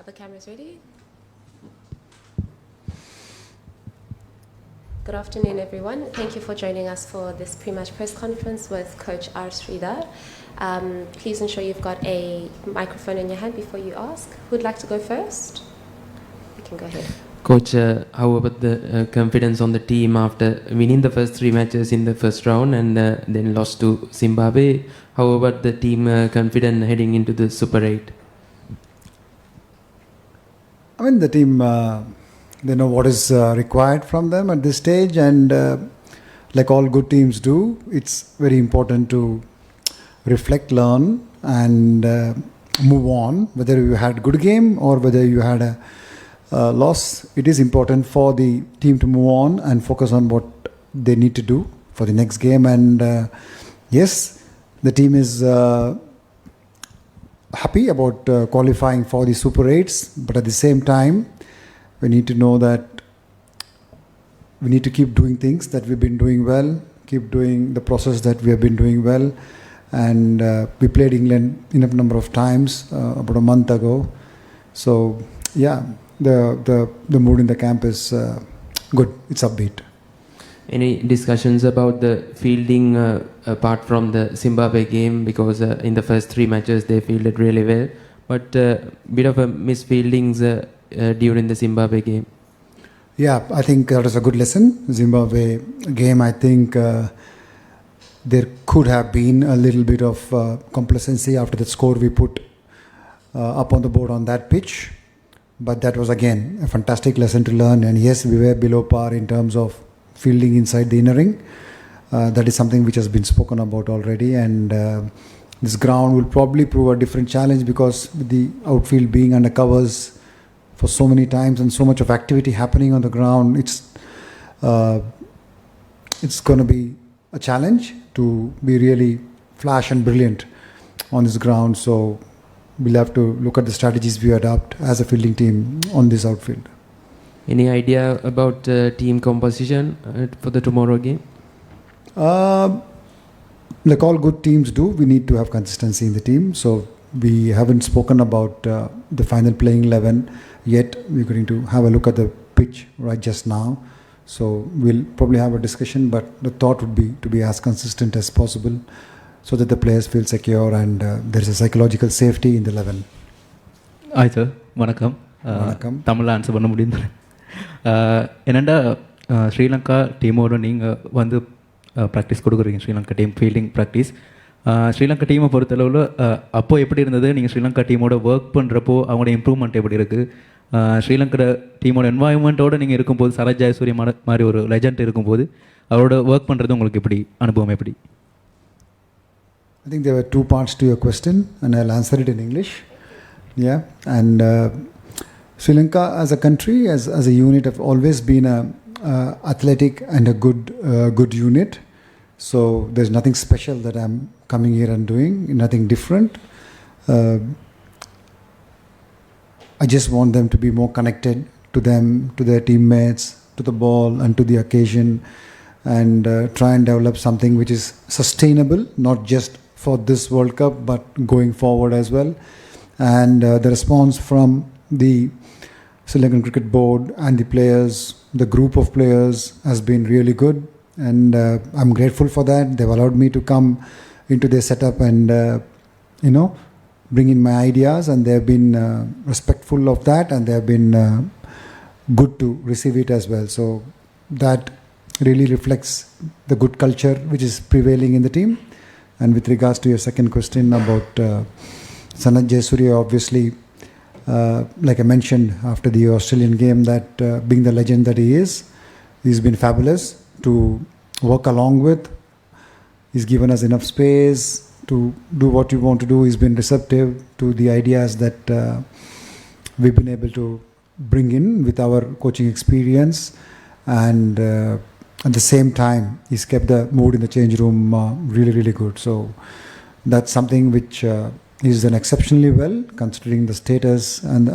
Are the cameras ready? Good afternoon, everyone. Thank you for joining us for this pre-match press conference with Coach R. Sridhar. Please ensure you've got a microphone in your hand before you ask. Who'd like to go first? You can go ahead. Coach, how about the confidence on the team after winning the first 3 matches in the first round and then lost to Zimbabwe? How about the team confident heading into the Super 8? I mean, the team, they know what is required from them at this stage, and like all good teams do, it's very important to reflect, learn, and move on. Whether you had a good game or whether you had a loss, it is important for the team to move on and focus on what they need to do for the next game. And yes, the team is happy about qualifying for the Super 8s, but at the same time, we need to know that we need to keep doing things that we've been doing well, keep doing the process that we have been doing well. And we played England enough number of times about a month ago. So yeah, the mood in the camp is good. It's upbeat. Any discussions about the fielding apart from the Zimbabwe game? Because in the first 3 matches they fielded really well, but bit of a misfieldings during the Zimbabwe game. Yeah, I think that was a good lesson. Zimbabwe game, I think there could have been a little bit of complacency after the score we put up on the board on that pitch. But that was again a fantastic lesson to learn. And yes, we were below par in terms of fielding inside the inner ring. That is something which has been spoken about already. And this ground will probably prove a different challenge because with the outfield being under covers for so many times and so much of activity happening on the ground, it's going to be a challenge to be really flash and brilliant on this ground. So we'll have to look at the strategies we adopt as a fielding team on this outfield. Any idea about team composition for the tomorrow game? Like all good teams do, we need to have consistency in the team. So we haven't spoken about the final playing 11 yet. We're going to have a look at the pitch right just now. So we'll probably have a discussion, but the thought would be to be as consistent as possible so that the players feel secure and there's a psychological safety in the 11. Hi sir, வணக்கம். தமிழில் answer பண்ண முடியும். என்னென்னா ஸ்ரீலங்கா டீமோடு நீங்கள் வந்து practice கொடுக்குறீங்க, Sri Lanka team fielding practice. Sri Lanka டீமை பொறுத்தளவில் அப்போது எப்படி இருந்தது? நீங்கள் ஸ்ரீலங்கா டீமோட ஒர்க் பண்ணுறப்போ அவங்களோட இம்ப்ரூவ்மெண்ட் எப்படி இருக்குது? ஸ்ரீலங்கா டீமோட என்வாயன்மெண்ட்டோடு நீங்கள் இருக்கும்போது, சரத் ஜெயசூரிய மாதிரி ஒரு லெஜண்ட் இருக்கும்போது அவரோட ஒர்க் பண்ணுறது உங்களுக்கு எப்படி, அனுபவம் எப்படி? I think there were 2 parts to your question and I'll answer it in English. Yeah, and Sri Lanka as a country, as a unit, have always been a athletic and a good unit. So there's nothing special that I'm coming here and doing, nothing different. I just want them to be more connected to them, to their teammates, to the ball and to the occasion, and try and develop something which is sustainable, not just for this World Cup but going forward as well. And the response from the Sri Lankan Cricket Board and the players, the group of players, has been really good, and I'm grateful for that. They've allowed me to come into their setup and bring in my ideas, and they've been respectful of that, and they've been good to receive it as well. So that really reflects the good culture which is prevailing in the team. And with regards to your second question about Sanath Jayasuriya, obviously, like I mentioned after the Australian game, that being the legend that he is, he's been fabulous to work along with. He's given us enough space to do what we want to do. He's been receptive to the ideas that we've been able to bring in with our coaching experience, and at the same time he's kept the mood in the change room really, really good. So that's something which he's done exceptionally well considering the status and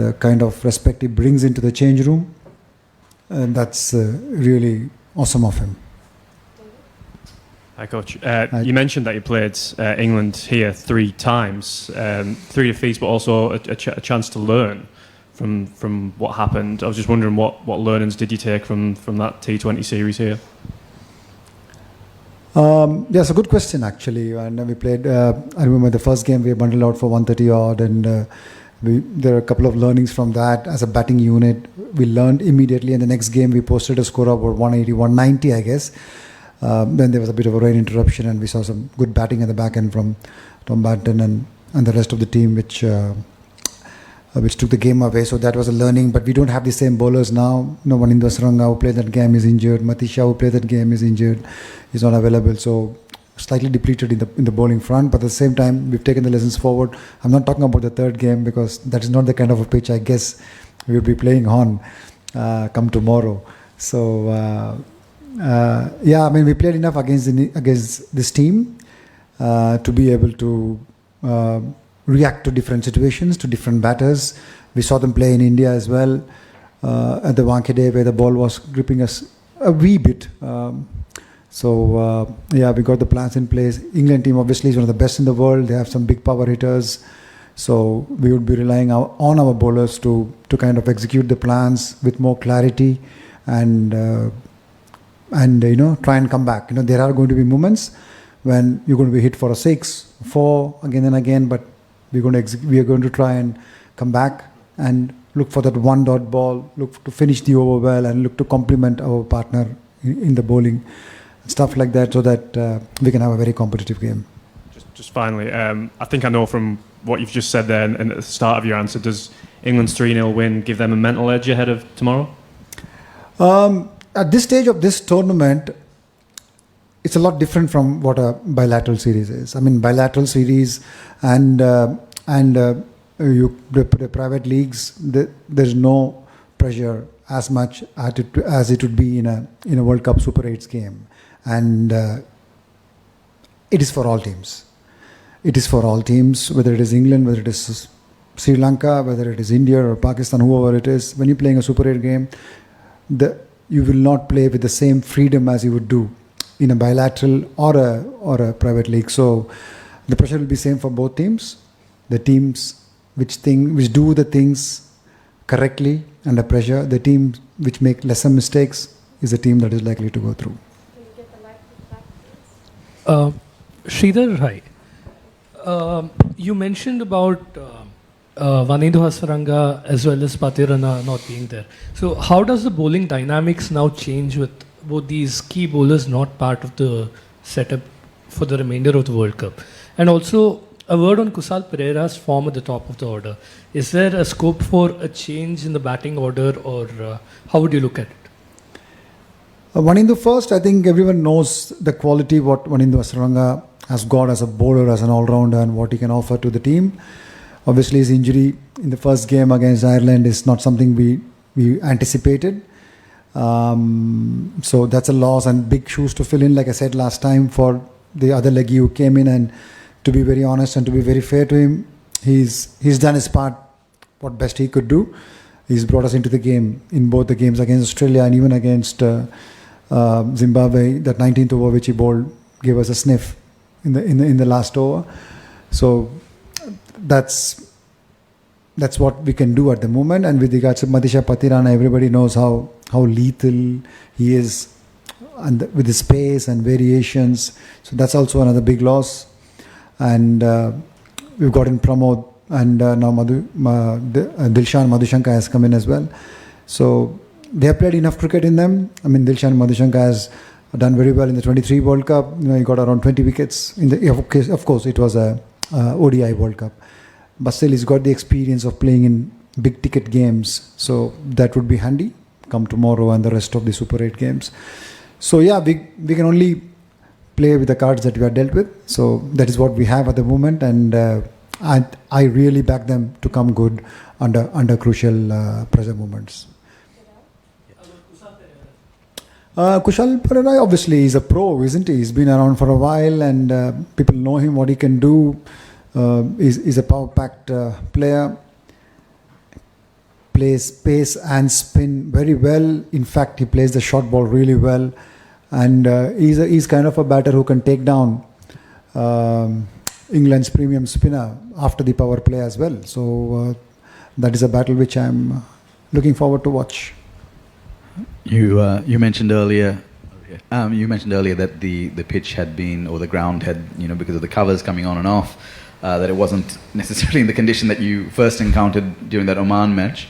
the kind of respect he brings into the change room, and that's really awesome of him. Hi, Coach. You mentioned that you played England here 3 times, 3 defeats, but also a chance to learn from what happened. I was just wondering what learnings did you take from that T20 series here? Yes, a good question actually. And we played. I remember the first game we bundled out for 130 odd, and there are a couple of learnings from that. As a batting unit, we learned immediately, and the next game we posted a score of about 180, 190, I guess. Then there was a bit of a rain interruption, and we saw some good batting at the back end from Tom Banton and the rest of the team, which took the game away. So that was a learning. But we don't have the same bowlers now. Wanindu Hasaranga, who played that game, is injured. Matisha, who played that game, is injured. He's not available. So slightly depleted in the bowling front. But at the same time, we've taken the lessons forward. I'm not talking about the third game because that is not the kind of a pitch I guess we will be playing on come tomorrow. So yeah, I mean, we played enough against this team to be able to react to different situations, to different batters. We saw them play in India as well at the Wankhede, where the ball was gripping us a wee bit. So yeah, we got the plans in place. England team obviously is one of the best in the world. They have some big power hitters. So we would be relying on our bowlers to kind of execute the plans with more clarity and try and come back. There are going to be moments when you're going to be hit for a 6, 4 again and again, but we are going to try and come back and look for that 1 dot ball, look to finish the over well, and look to complement our partner in the bowling, stuff like that, so that we can have a very competitive game. Just finally, I think I know from what you've just said there and at the start of your answer, does England's 3-0 win give them a mental edge ahead of tomorrow? At this stage of this tournament, it's a lot different from what a bilateral series is. I mean, bilateral series and the private leagues, there's no pressure as much as it would be in a World Cup Super 8s game, and it is for all teams. It is for all teams, whether it is England, whether it is Sri Lanka, whether it is India or Pakistan, whoever it is. When you're playing a Super 8 game, you will not play with the same freedom as you would do in a bilateral or a private league. So the pressure will be same for both teams. The teams which do the things correctly under pressure, the team which make lesser mistakes is the team that is likely to go through. Can you get the light back, please? Sridhar, hi. You mentioned about Wanindu Hasaranga as well as Patirana not being there. So how does the bowling dynamics now change with both these key bowlers not part of the setup for the remainder of the World Cup? And also a word on Kusal Pereira's form at the top of the order. Is there a scope for a change in the batting order, or how would you look at it? Wanindu first, I think everyone knows the quality what Wanindu Hasaranga has got as a bowler, as an all-rounder, and what he can offer to the team. Obviously, his injury in the first game against Ireland is not something we anticipated. So that's a loss and big shoes to fill in, like I said last time, for the other leggy who came in. And to be very honest and to be very fair to him, he's done his part, what best he could do. He's brought us into the game in both the games against Australia and even against Zimbabwe. That 19th over which he bowled gave us a sniff in the last over. So that's what we can do at the moment. And with regards to Matisha Patirana, everybody knows how lethal he is, and with his pace and variations. So that's also another big loss. And we've got in Pramod, and now Dilshan Madhushanka has come in as well. So they have played enough cricket in them. I mean, Dilshan Madhushanka has done very well in the 23 World Cup. He got around 20 wickets. Of course, it was a ODI World Cup. But still, he's got the experience of playing in big ticket games. So that would be handy come tomorrow and the rest of the Super 8 games. So yeah, we can only play with the cards that we are dealt with. So that is what we have at the moment. And I really back them to come good under crucial pressure moments. Kushal Pereira, obviously, he's a pro, isn't he? He's been around for a while, and people know him, what he can do. He's a power-packed player. Plays pace and spin very well. In fact, he plays the short ball really well. And he's kind of a batter who can take down England's premium spinner after the power play as well. So that is a battle which I'm looking forward to watch. You mentioned earlier. You mentioned earlier that the pitch had been, or the ground had, because of the covers coming on and off, that it wasn't necessarily in the condition that you first encountered during that Oman match.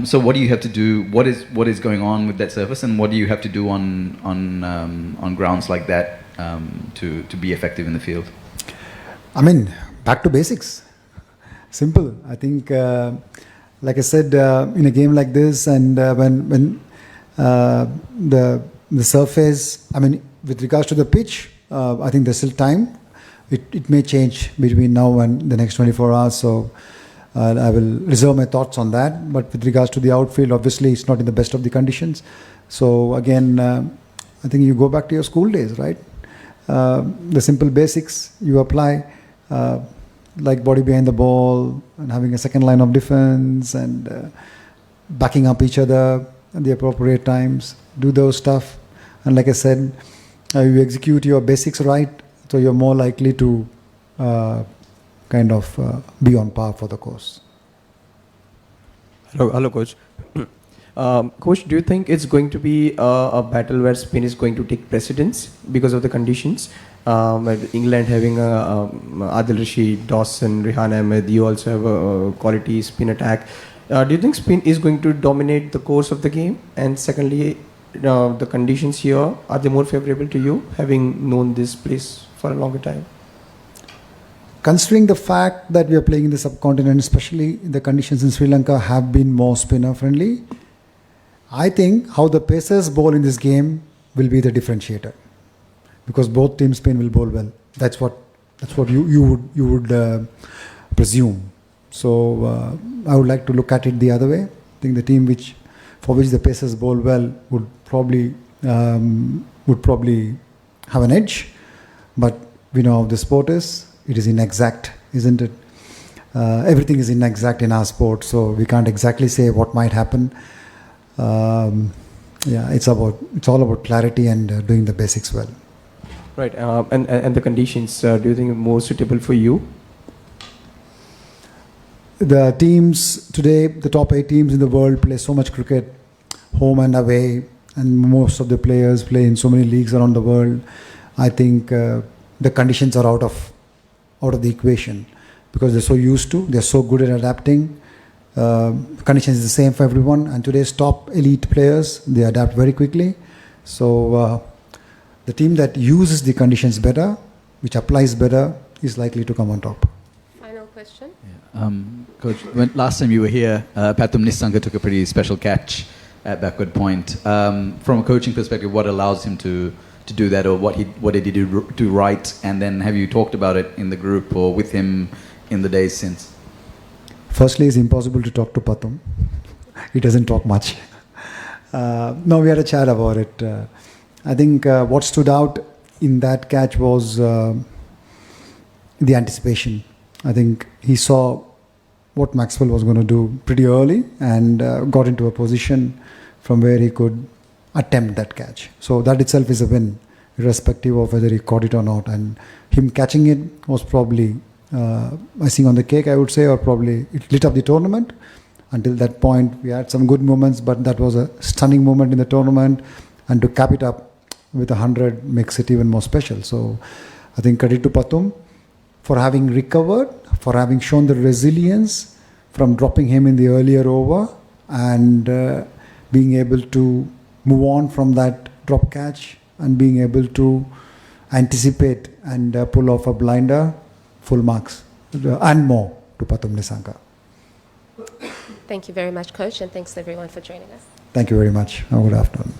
So what do you have to do? What is going on with that surface, and what do you have to do on grounds like that to be effective in the field? I mean, back to basics. Simple. I think, like I said, in a game like this, and when the surface, I mean, with regards to the pitch, I think there's still time. It may change between now and the next 24 hours, so I will reserve my thoughts on that. But with regards to the outfield, obviously it's not in the best of the conditions. So again, I think you go back to your school days, right? The simple basics you apply, like body behind the ball and having a second line of defense and backing up each other at the appropriate times. Do those stuff. And like I said, you execute your basics right, so you're more likely to be on par for the course. Hello, Coach. Coach, do you think it's going to be a battle where spin is going to take precedence because of the conditions? England having Adil Rashid, Dawson, Rehan Ahmed, you also have a quality spin attack. Do you think spin is going to dominate the course of the game? And secondly, the conditions here, are they more favorable to you, having known this place for a longer time? Considering the fact that we are playing in the subcontinent, especially the conditions in Sri Lanka have been more spinner friendly, I think how the Pacers bowl in this game will be the differentiator, because both teams spin will bowl well. That's what you would presume. So I would like to look at it the other way. I think the team for which the Pacers bowl well would probably have an edge. But we know how the sport is. It is inexact, isn't it? Everything is inexact in our sport, so we can't exactly say what might happen. It's all about clarity and doing the basics well. Right, and the conditions, do you think are more suitable for you? The teams today, the top 8 teams in the world play so much cricket, home and away, and most of the players play in so many leagues around the world. I think the conditions are out of the equation, because they're so used to, they're so good at adapting. Conditions is the same for everyone, and today's top elite players, they adapt very quickly. So the team that uses the conditions better, which applies better, is likely to come on top. Final question. Coach, last time you were here, Pathum Nissanka took a pretty special catch at backward point. From a coaching perspective, what allows him to do that, or what did he do right? And then have you talked about it in the group or with him in the days since? Firstly, it's impossible to talk to Pathum. He doesn't talk much. No, we had a chat about it. I think what stood out in that catch was the anticipation. I think he saw what Maxwell was going to do pretty early and got into a position from where he could attempt that catch. So that itself is a win, irrespective of whether he caught it or not. And him catching it was probably icing on the cake, I would say, or probably it lit up the tournament. Until that point, we had some good moments, but that was a stunning moment in the tournament. And to cap it up with 100 makes it even more special. So I think credit to Pathum for having recovered, for having shown the resilience from dropping him in the earlier over and being able to move on from that drop catch and being able to anticipate and pull off a blinder. Full marks and more to Pathum Nissanka. Thank you very much, Coach, and thanks everyone for joining us. Thank you very much. Have a good afternoon.